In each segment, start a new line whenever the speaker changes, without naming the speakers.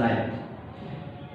9।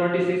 26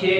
6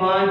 5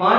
5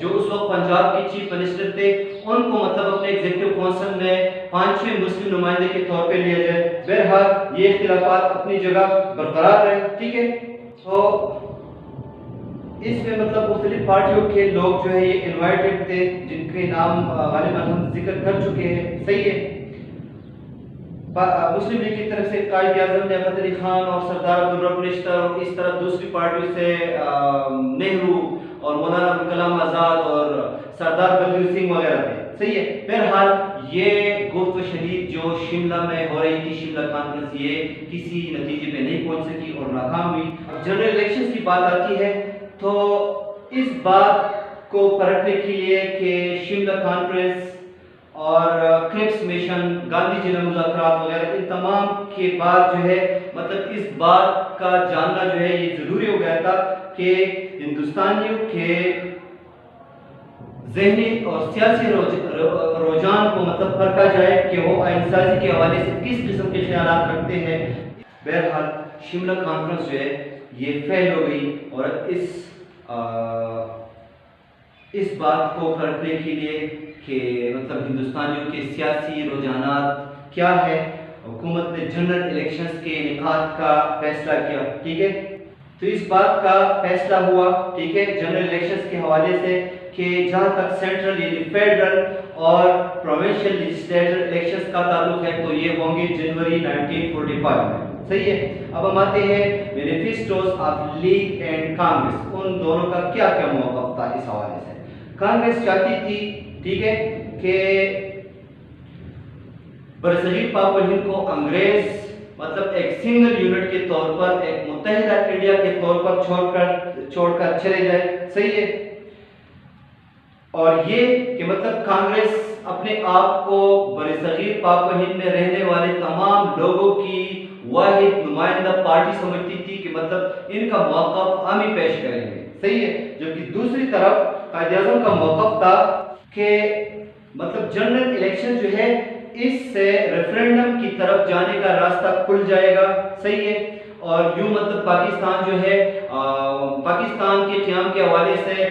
جو اس وقت پنجاب کے چیف منسٹر تھے ان کو مطلب اپنے ایگزیکٹو کونسل میں 5-6 مسلم نمائندے کے طور پہ لیا جائے. بہرحال یہ اختلافات اپنی جگہ برقرار رہے. ٹھیک ہے. تو اس میں مطلب مختلف پارٹیوں کے لوگ جو ہے یہ انوائٹڈ تھے جن کے نام غالباً ہم ذکر کر چکے ہیں. صحیح ہے. مسلم لیگ کی طرف سے قائد اعظم لیاقت علی خان اور سردار عبدالرب نشتر اور اس طرح دوسری پارٹیوں سے نہرو اور مولانا ابوالکلام آزاد اور سردار بلبیر سنگھ وغیرہ تھے. صحیح ہے. بہرحال یہ گفت و شنید جو شملہ میں ہو رہی تھی شملہ کانفرنس یہ کسی نتیجے پہ نہیں پہنچ سکی اور ناکام ہوئی. اب جنرل الیکشنز کی بات آتی ہے تو اس بات کو پرکھنے کے لیے کہ شملہ کانفرنس اور کرپس مشن گاندھی جی مذاکرات وغیرہ ان تمام کے بعد جو ہے مطلب اس بات کا جاننا جو ہے یہ ضروری ہو گیا تھا کہ ہندوستانیوں کے ذہنی اور سیاسی رجحان کو مطلب پرکھا جائے کہ وہ آئین سازی کے حوالے سے کس قسم کے خیالات رکھتے ہیں. بہرحال شملہ کانفرنس جو ہے یہ فیل ہو گئی اور اس بات کو پرکھنے کے لیے کہ مطلب ہندوستانیوں کے سیاسی رجحانات کیا ہے حکومت نے جنرل الیکشنز کے انعقاد کا فیصلہ کیا. ٹھیک ہے. تو اس بات کا فیصلہ ہوا ٹھیک ہے جنرل الیکشنز کے حوالے سے کہ جہاں تک سینٹرل یعنی فیڈرل اور پروونشل لیجسلیٹر الیکشنز کا تعلق ہے تو یہ ہوں گے جنوری 1945 میں. صحیح ہے. اب ہم آتے ہیں مینیفیسٹوز آف لیگ اینڈ کانگریس. ان دونوں کا کیا کیا موقف تھا اس حوالے سے. کانگریس چاہتی تھی ٹھیک ہے کہ برصغیر پاک و ہند کو انگریز مطلب ایک سنگل یونٹ کے طور پر ایک متحدہ انڈیا کے طور پر چھوڑ کر چلے جائے. صحیح ہے. اور یہ کہ مطلب کانگریس اپنے آپ کو برصغیر پاک و ہند میں رہنے والے تمام لوگوں کی واحد نمائندہ پارٹی سمجھتی تھی کہ مطلب ان کا موقف ہم ہی پیش کریں گے. صحیح ہے. جبکہ دوسری طرف قائد اعظم کا موقف تھا کہ مطلب جنرل الیکشن جو ہے اس سے ریفرینڈم کی طرف جانے کا راستہ کھل جائے گا. صحیح ہے. اور یوں مطلب پاکستان جو ہے پاکستان کے قیام کے حوالے سے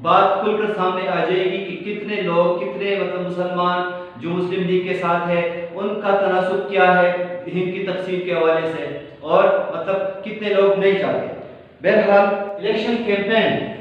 بات کھل کر سامنے آ جائے گی کہ کتنے لوگ کتنے مطلب مسلمان جو مسلم لیگ کے ساتھ ہے ان کا تناسب کیا ہے ہند کی تقسیم کے حوالے سے اور مطلب کتنے لوگ نہیں چاہتے. بہرحال الیکشن کیمپین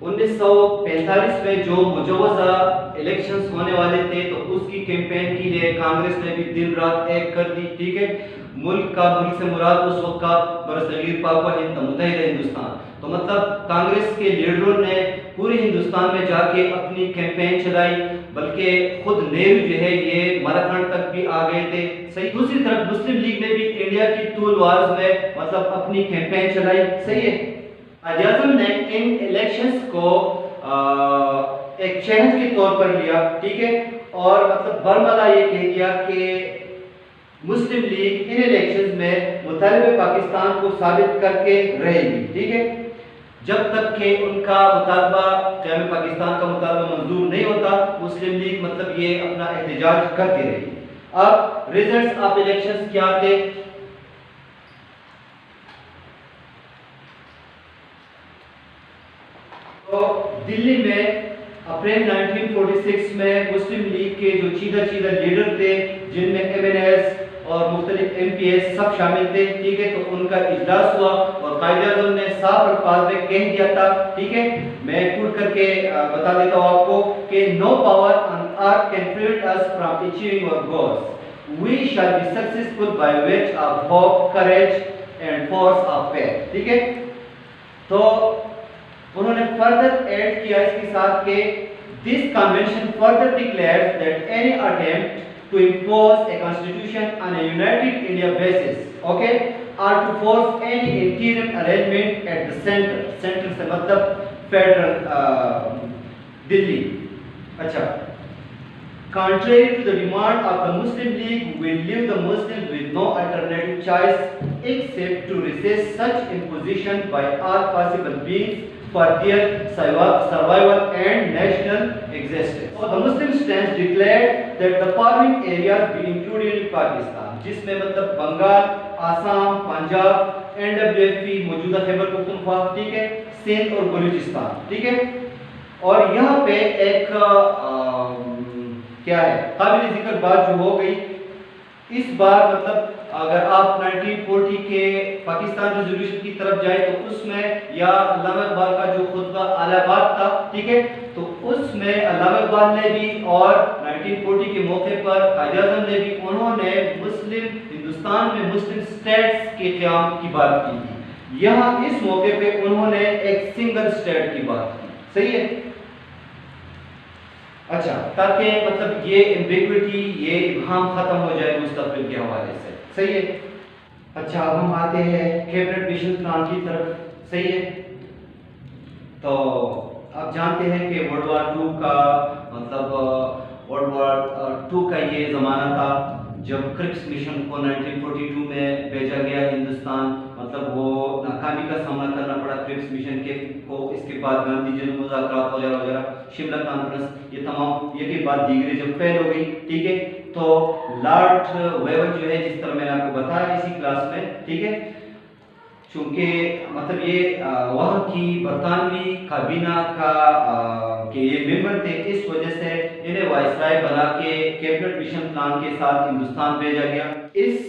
1945 میں جو مجوزہ الیکشنز ہونے والے تھے تو اس کی کیمپین کے لیے کانگریس نے بھی دن رات ایک کر دی. ٹھیک ہے. ملک سے مراد اس وقت کا برصغیر پاک و ہند متحدہ ہندوستان. تو مطلب کانگریس کے لیڈروں نے پورے ہندوستان میں جا کے اپنی کیمپین چلائی بلکہ خود نہرو جو ہے یہ مراکھنڈ تک بھی آ گئے تھے. صحیح. دوسری طرف مسلم لیگ نے بھی انڈیا کی ٹول وارز میں مطلب اپنی کیمپین چلائی. صحیح ہے. قائد اعظم نے ان الیکشنز کو ایک چیلنج کے طور پر لیا. ٹھیک ہے. اور مطلب برملا یہ کہہ دیا کہ مسلم لیگ ان الیکشنز میں مطالبہ پاکستان کو ثابت کر کے رہے گی. ٹھیک ہے. جب تک کہ ان کا مطالبہ قیام پاکستان کا مطالبہ منظور نہیں ہوتا مسلم لیگ مطلب یہ اپنا احتجاج کرتی رہی. اب ریزلٹس آف الیکشنز کیا تھے. تو دلی میں اپریل 1946 میں مسلم لیگ کے جو چیدہ لیڈر تھے جن میں ایم این ایس اور مختلف ایم پی ایس سب شامل تھے. ٹھیک ہے. تو ان کا اجلاس ہوا اور قائد اعظم نے صاف الفاظ میں کہہ دیا تھا. ٹھیک ہے. میں کوٹ کر کے بتا دیتا ہوں آپ کو کہ no power on earth can prevent us from achieving our goals. We shall be successful by which of hope, courage and force of faith. ٹھیک ہے. تو انہوں نے فردر ایڈ کیا اس کے ساتھ کہ this convention further declares that any attempt to impose a constitution on a united India basis, okay, or to force any interim arrangement at the center سے مطلب فیڈرل دلی. اچھا. Contrary to the demand of the Muslim League, will leave the Muslims with no alternative choice except to resist such imposition by all possible means for their survival and national existence. So the Muslim stance declared that the following areas be included in Pakistan. جس میں مطلب Bengal, Assam, Punjab, NWFP موجودہ خیبر پختونخوا، ٹھیک ہے، سندھ اور بلوچستان، ٹھیک ہے. اور یہاں پہ ایک کیا ہے قابل ذکر بات جو ہو گئی اس بار، مطلب اگر آپ 1940 کے پاکستان ریزولوشن کی طرف جائیں تو اس میں یا علامہ اقبال کا جو خطبہ الہ آباد تھا، ٹھیک ہے، تو اس میں علامہ اقبال نے بھی اور 1940 کے موقع پر قائد اعظم نے بھی انہوں نے مسلم ہندوستان میں مسلم اسٹیٹس کے قیام کی بات کی تھی. یہاں اس موقع پہ انہوں نے ایک سنگل اسٹیٹ کی بات کی. صحیح ہے. اچھا، تاکہ مطلب یہ ایمبیگوٹی، یہ ابہام ختم ہو جائے مستقبل کے حوالے سے. صحیح ہے. اچھا، اب ہم آتے ہیں کیبنٹ مشن پلان کی طرف. صحیح ہے. تو آپ جانتے ہیں کہ ورلڈ وار 2 کا مطلب ورلڈ وار 2 کا یہ زمانہ تھا جب کرپس مشن کو 1942 میں بھیجا گیا ہندوستان، مطلب وہ ناکامی کا سامنا کرنا پڑا کرپس مشن کے کو. اس کے بعد گاندھی جی مذاکرات وغیرہ وغیرہ، شملہ کانفرنس، یہ تمام یہ کے بعد دیگریں جب فیل ہو گئی، ٹھیک ہے، تو لارڈ ویور جو ہے، جس طرح میں نے آپ کو بتایا اسی کلاس میں، ٹھیک ہے، چونکہ مطلب یہ وہاں کی برطانوی کابینہ کا کہ یہ ممبر تھے، اس وجہ سے انہیں وائسرائے بنا کے کیبنٹ مشن پلان کے ساتھ ہندوستان بھیجا گیا. اس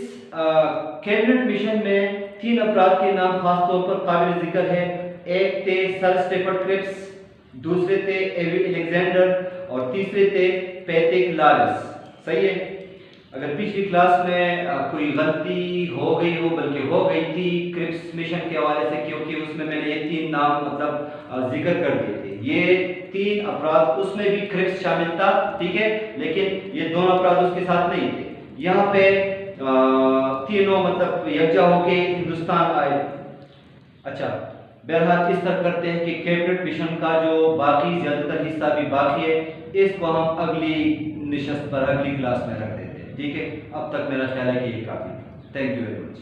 کیبنٹ مشن میں 3 افراد کے نام خاص طور پر قابل ذکر ہے. ایک تھے سر اسٹیفرڈ کرپس، دوسرے تھے ایوی الیگزینڈر اور تیسرے تھے پیٹرک لارنس. صحیح ہے. اگر پچھلی کلاس میں کوئی غلطی ہو گئی ہو، بلکہ ہو گئی تھی کرپس مشن کے حوالے سے، کیونکہ اس میں نے یہ 3 نام مطلب ذکر کر دیے تھے. یہ 3 افراد، اس میں بھی کرپس شامل تھا، ٹھیک ہے، لیکن یہ 2 افراد اس کے ساتھ نہیں تھے. یہاں پہ تینوں مطلب یکجا ہو کے ہندوستان آئے. اچھا، بہرحال اس طرح کرتے ہیں کہ کیبنٹ مشن کا جو باقی زیادہ تر حصہ بھی باقی ہے، اس کو ہم اگلی نشست پر اگلی کلاس میں رکھ دیتے ہیں. ٹھیک ہے. اب تک میرا خیال ہے کہ یہ کافی. Thank you very much.